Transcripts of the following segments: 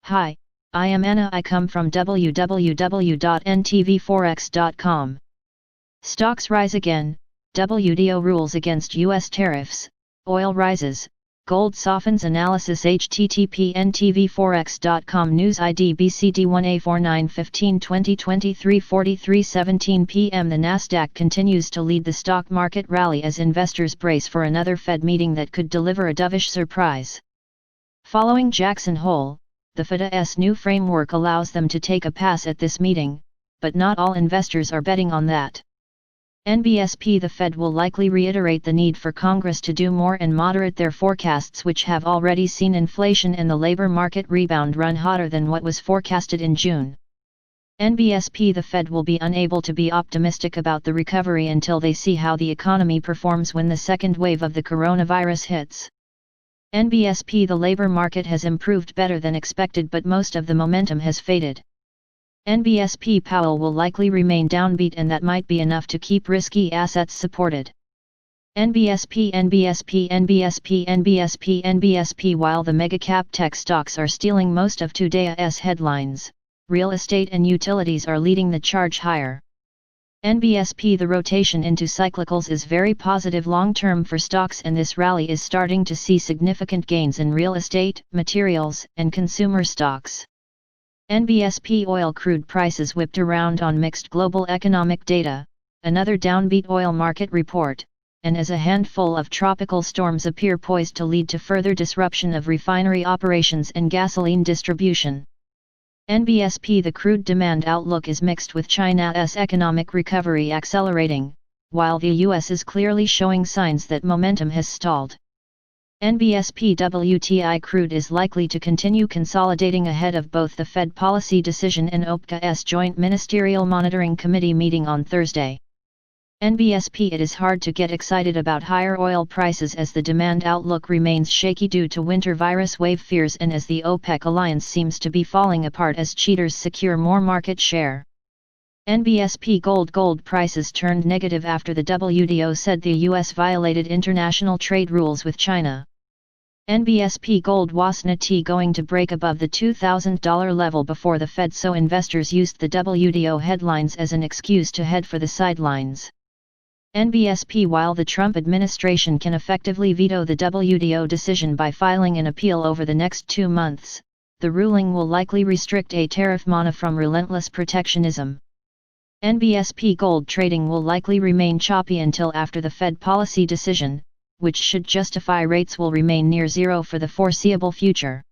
Hi, I am Anna. I come from www.ntvforex.com. Stocks rise again, WTO rules against US tariffs, oil rises, gold softens. Analysis http ntvforex.com News ID BCD1A4915 43:17 p.m. The Nasdaq continues to lead the stock market rally as investors brace for another Fed meeting that could deliver a dovish surprise. Following Jackson Hole, the Fed's new framework allows them to take a pass at this meeting, but not all investors are betting on that. NBSP The Fed will likely reiterate the need for Congress to do more and moderate their forecasts, which have already seen inflation and the labor market rebound run hotter than what was forecasted in June. NBSP The Fed will be unable to be optimistic about the recovery until they see how the economy performs when the second wave of the coronavirus hits. NBSP The labor market has improved better than expected, but most of the momentum has faded. NBSP Powell will likely remain downbeat, and that might be enough to keep risky assets supported. NBSP While the mega-cap tech stocks are stealing most of today's headlines, real estate and utilities are leading the charge higher. NBSP The rotation into cyclicals is very positive long-term for stocks, and this rally is starting to see significant gains in real estate, materials, and consumer stocks. NBSP Oil crude prices whipped around on mixed global economic data, another downbeat oil market report, and as a handful of tropical storms appear poised to lead to further disruption of refinery operations and gasoline distribution. NBSP The crude demand outlook is mixed, with China's economic recovery accelerating, while the US is clearly showing signs that momentum has stalled. NBSP WTI crude is likely to continue consolidating ahead of both the Fed policy decision and OPEC's joint ministerial monitoring committee meeting on Thursday. NBSP It is hard to get excited about higher oil prices as the demand outlook remains shaky due to winter virus wave fears and as the OPEC alliance seems to be falling apart as cheaters secure more market share. NBSP Gold prices turned negative after the WTO said the US violated international trade rules with China. NBSP Gold was not going to break above the $2,000 level before the Fed, so investors used the WTO headlines as an excuse to head for the sidelines. NBSP While the Trump administration can effectively veto the WTO decision by filing an appeal over the next 2 months, the ruling will likely restrict a tariff mana from relentless protectionism. NBSP Gold trading will likely remain choppy until after the Fed policy decision, which should justify rates will remain near zero for the foreseeable future.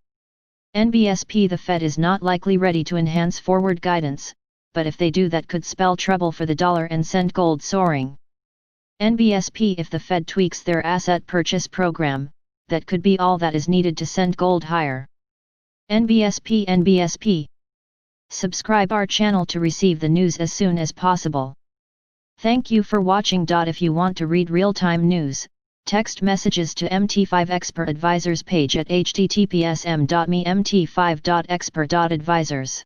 NBSP The Fed is not likely ready to enhance forward guidance, but if they do, that could spell trouble for the dollar and send gold soaring. NBSP If the Fed tweaks their asset purchase program, that could be all that is needed to send gold higher. NBSP Subscribe our channel to receive the news as soon as possible. Thank you for watching. If you want to read real-time news, text messages to MT5 Expert Advisors page at https://mt5.expert.advisors.